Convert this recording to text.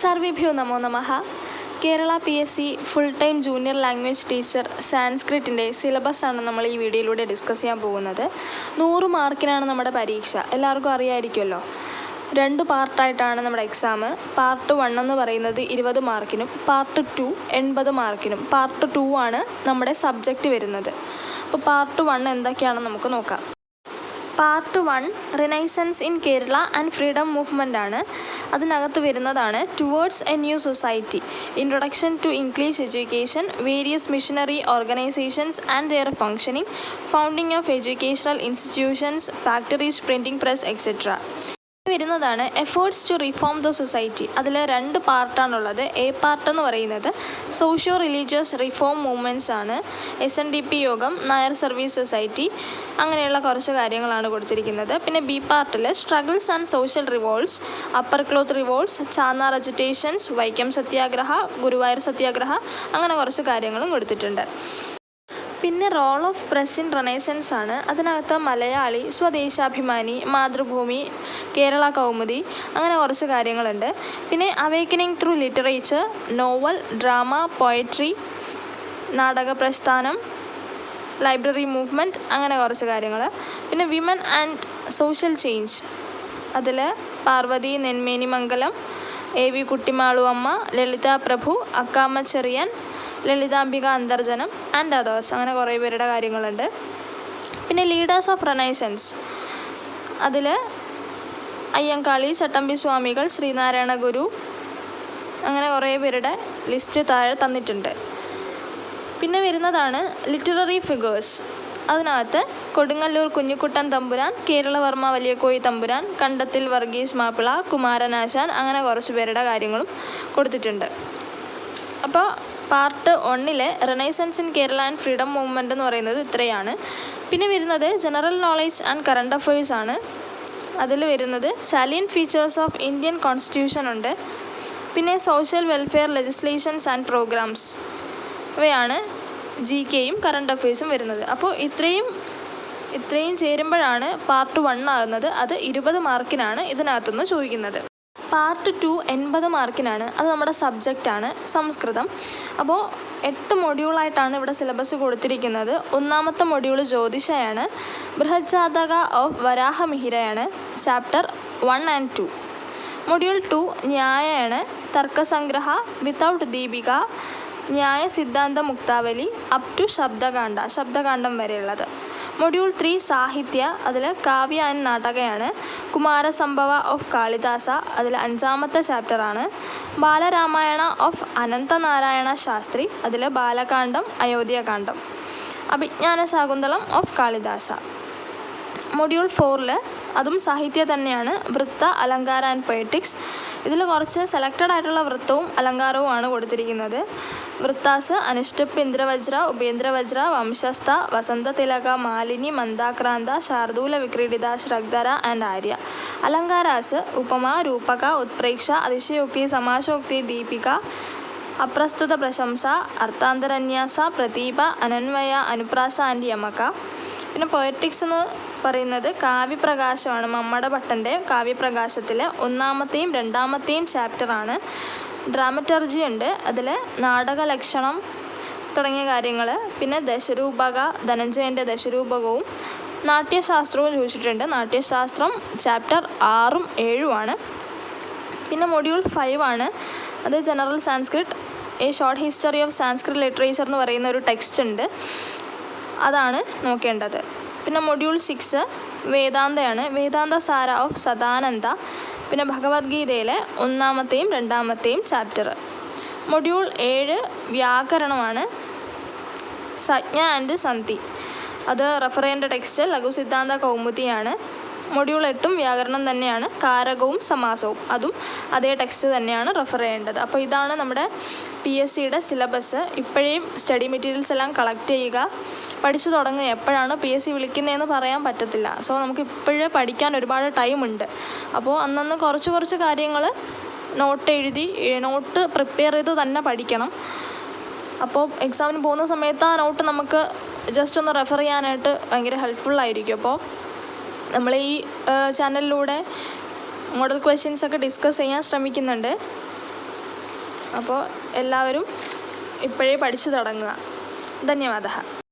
സർവേഭ്യോ നമോ നമഃ. Kerala PSC full time junior language teacher സാൻസ്ക്രിറ്റിൻ്റെ സിലബസാണ് നമ്മൾ ഈ വീഡിയോയിലൂടെ ഡിസ്കസ് ചെയ്യാൻ പോകുന്നത്. 100 മാർക്കിനാണ് നമ്മുടെ പരീക്ഷ. എല്ലാവർക്കും അറിയാമായിരിക്കുമല്ലോ. 2 പാർട്ടായിട്ടാണ് നമ്മുടെ എക്സാം. പാർട്ട് 1 എന്ന് പറയുന്നത് 20 മാർക്കിനും പാർട്ട് 2 80 മാർക്കിനും. പാർട്ട് 2 ആണ് നമ്മുടെ സബ്ജക്റ്റ് വരുന്നത്. അപ്പോൾ പാർട്ട് 1 എന്തൊക്കെയാണെന്ന് നമുക്ക് നോക്കാം. Part 1 renaissance in Kerala and freedom movement ആണ്. അതിനകത്ത് വരുന്നതാണ് towards a new society, introduction to English education, various missionary organisations and their functioning, founding of educational institutions, factories, printing press etcetera. വരുന്നതാണ് efforts to reform the society. അതിൽ 2 പാർട്ടാണുള്ളത്. A part എന്ന് പറയുന്നത് socio religious reform movements ആണ്. SNDP യോഗം, Nair service society, അങ്ങനെയുള്ള കുറച്ച് കാര്യങ്ങളാണ് കൊടുത്തിരിക്കുന്നത്. പിന്നെ ബി പാർട്ടിൽ struggles and social revolts, upper cloth revolts, Channar agitations, Vaikom Satyagraha, Guruvayur Satyagraha, അങ്ങനെ കുറച്ച് കാര്യങ്ങളും കൊടുത്തിട്ടുണ്ട്. പിന്നെ role of press in renaissance ആണ്. അതിനകത്ത് മലയാളി, സ്വദേശാഭിമാനി, മാതൃഭൂമി, കേരള കൗമുദി, അങ്ങനെ കുറച്ച് കാര്യങ്ങളുണ്ട്. പിന്നെ awakening through literature, novel, drama, poetry, നാടക പ്രസ്ഥാനം, ലൈബ്രറി മൂവ്മെൻറ്റ്, അങ്ങനെ കുറച്ച് കാര്യങ്ങൾ. പിന്നെ വിമൻ ആൻഡ് സോഷ്യൽ ചേഞ്ച്, അതിൽ പാർവതി നെന്മേനി മംഗലം, AV കുട്ടിമാളു അമ്മ, ലളിത പ്രഭു, അക്കാമ്മ ചെറിയാൻ, ലളിതാംബിക അന്തർജനം ആൻഡ് അതേഴ്സ്, അങ്ങനെ കുറേ പേരുടെ കാര്യങ്ങളുണ്ട്. പിന്നെ ലീഡേഴ്സ് ഓഫ് റെനൈസൻസ്, അതിൽ അയ്യങ്കാളി, ചട്ടമ്പി സ്വാമികൾ, ശ്രീനാരായണ ഗുരു, അങ്ങനെ കുറേ പേരുടെ ലിസ്റ്റ് താഴെ തന്നിട്ടുണ്ട്. പിന്നെ വരുന്നതാണ് ലിറ്റററി ഫിഗേഴ്സ്. അതിനകത്ത് കൊടുങ്ങല്ലൂർ കുഞ്ഞിക്കുട്ടൻ തമ്പുരാൻ, കേരളവർമ്മ വലിയകോയി തമ്പുരാൻ, കണ്ടത്തിൽ വർഗീസ് മാപ്പിള, കുമാരനാശാൻ, അങ്ങനെ കുറച്ച് പേരുടെ കാര്യങ്ങളും കൊടുത്തിട്ടുണ്ട്. അപ്പോൾ part 1 renaissance in Kerala and freedom movement എന്ന് പറയുന്നത് ഇത്രയാണ്. പിന്നെ വരുന്നത് general knowledge and current affairs ആണ്. അതിൽ വരുന്നത് salient features of Indian constitution ഉണ്ട്. പിന്നെ social welfare legislations and programmes, ഇവയാണ് GKയും കറണ്ട് അഫയേഴ്സും വരുന്നത്. അപ്പോൾ ഇത്രയും ചേരുമ്പോഴാണ് പാർട്ട് 1 ആകുന്നത്. അത് 20 മാർക്കിനാണ് ഇതിനകത്തുനിന്ന് ചോദിക്കുന്നത്. പാർട്ട് 2 80 മാർക്കിനാണ്. അത് നമ്മുടെ സബ്ജക്റ്റാണ് സംസ്കൃതം. അപ്പോൾ 8 മൊഡ്യൂളായിട്ടാണ് ഇവിടെ സിലബസ് കൊടുത്തിരിക്കുന്നത്. 1ാമത്തെ മൊഡ്യൂൾ ജ്യോതിഷയാണ്. ബൃഹജ്ജാതക ഓഫ് വരാഹമിഹിരയാണ് ചാപ്റ്റർ 1 and 2. മൊഡ്യൂൾ 2 ന്യായയാണ്. Tarkasangraha without Dipika, Nyaya Siddhanta Muktavali up to ശബ്ദകാണ്ഡം വരെയുള്ളത്. മൊഡ്യൂൾ 3 സാഹിത്യ, അതിൽ കാവ്യ ആൻഡ് നാടകയാണ്. കുമാരസംഭവ ഓഫ് കാളിദാസ, അതിൽ 5ാമത്തെ ചാപ്റ്ററാണ്. ബാലരാമായണ ഓഫ് അനന്തനാരായണ ശാസ്ത്രി, അതിൽ ബാലകാണ്ഡം, അയോധ്യാകാണ്ഡം. അഭിജ്ഞാന ശാകുന്തളം ഓഫ് കാളിദാസ. മൊഡ്യൂൾ 4 അതും സാഹിത്യം തന്നെയാണ്. വൃത്ത, അലങ്കാര ആൻഡ് പൊയറ്റിക്സ്. ഇതിൽ കുറച്ച് സെലക്റ്റഡ് ആയിട്ടുള്ള വൃത്തവും അലങ്കാരവുമാണ് കൊടുത്തിരിക്കുന്നത്. വൃത്താസ് അനുഷ്ടുപ്പ്, ഇന്ദ്രവജ്ര, ഉപേന്ദ്രവജ്ര, വംശസ്ഥ, വസന്തതിലക, മാലിനി, മന്ദാക്രാന്ത, ശാർദൂല, വിക്രീഡിത, ശ്രഗ്ധര ആൻഡ് ആര്യ. അലങ്കാരാസ് ഉപമ, രൂപക, ഉത്പ്രേക്ഷ, അതിശയോക്തി, സമാസോക്തി, ദീപിക, അപ്രസ്തുത പ്രശംസ, അർത്ഥാന്തരന്യാസ, പ്രതീപ, അനന്വയ, അനുപ്രാസ ആൻഡ് യമക. പിന്നെ പൊയറ്റിക്സ് എന്ന് പറയുന്നത് കാവ്യപ്രകാശമാണ്. മമ്മട ഭട്ടൻ്റെ കാവ്യപ്രകാശത്തിൽ 1ാമത്തെയും 2ാമത്തെയും ചാപ്റ്ററാണ്. ഡ്രാമറ്റർജി ഉണ്ട്. അതിൽ നാടകലക്ഷണം തുടങ്ങിയ കാര്യങ്ങൾ. പിന്നെ ദശരൂപക, ധനഞ്ജയൻ്റെ ദശരൂപകവും നാട്യശാസ്ത്രവും ചോദിച്ചിട്ടുണ്ട്. നാട്യശാസ്ത്രം ചാപ്റ്റർ 6ഉം 7ഉമാണ്. പിന്നെ മൊഡ്യൂൾ 5 ആണ്. അത് general Sanskrit, a short history of Sanskrit literature എന്ന് പറയുന്ന ഒരു ടെക്സ്റ്റ് ഉണ്ട്. അതാണ് നോക്കേണ്ടത്. പിന്നെ മൊഡ്യൂൾ 6 വേദാന്തയാണ്. വേദാന്ത സാര ഓഫ് സദാനന്ദ. പിന്നെ ഭഗവത്ഗീതയിലെ 1ാമത്തെയും 2ാമത്തെയും ചാപ്റ്റർ. മൊഡ്യൂൾ 7 വ്യാകരണമാണ്. സജ്ഞ ആൻഡ് സന്ധി, അത് റെഫർ ചെയ്യേണ്ട ടെക്സ്റ്റ് ലഘുസിദ്ധാന്ത കൗമുദിയാണ്. മൊഡ്യൂൾ 8ഉം വ്യാകരണം തന്നെയാണ്. കാരകവും സമാസവും, അതും അതേ ടെക്സ്റ്റ് തന്നെയാണ് റെഫർ ചെയ്യേണ്ടത്. അപ്പോൾ ഇതാണ് നമ്മുടെ PSCയുടെ സിലബസ്. ഇപ്പോഴേ സ്റ്റഡി മെറ്റീരിയൽസ് എല്ലാം കളക്ട് ചെയ്യുക, പഠിച്ചു തുടങ്ങുക. എപ്പോഴാണ് PSC വിളിക്കുന്നതെന്ന് പറയാൻ പറ്റത്തില്ല. സോ നമുക്ക് ഇപ്പോഴേ പഠിക്കാൻ ഒരുപാട് ടൈമുണ്ട്. അപ്പോൾ അന്നന്ന് കുറച്ച് കാര്യങ്ങൾ നോട്ട് പ്രിപ്പയർ ചെയ്ത് തന്നെ പഠിക്കണം. അപ്പോൾ എക്സാമിന് പോകുന്ന സമയത്ത് ആ നോട്ട് നമുക്ക് ജസ്റ്റ് ഒന്ന് റെഫർ ചെയ്യാനായിട്ട് ഭയങ്കര ഹെൽപ്ഫുള്ളായിരിക്കും. അപ്പോൾ നമ്മൾ ഈ ചാനലിലൂടെ മോഡൽ ക്വസ്റ്റ്യൻസൊക്കെ ഡിസ്കസ് ചെയ്യാൻ ശ്രമിക്കുന്നുണ്ട്. അപ്പോൾ എല്ലാവരും ഇപ്പോഴേ പഠിച്ചു തുടങ്ങുക. ധന്യവാദः.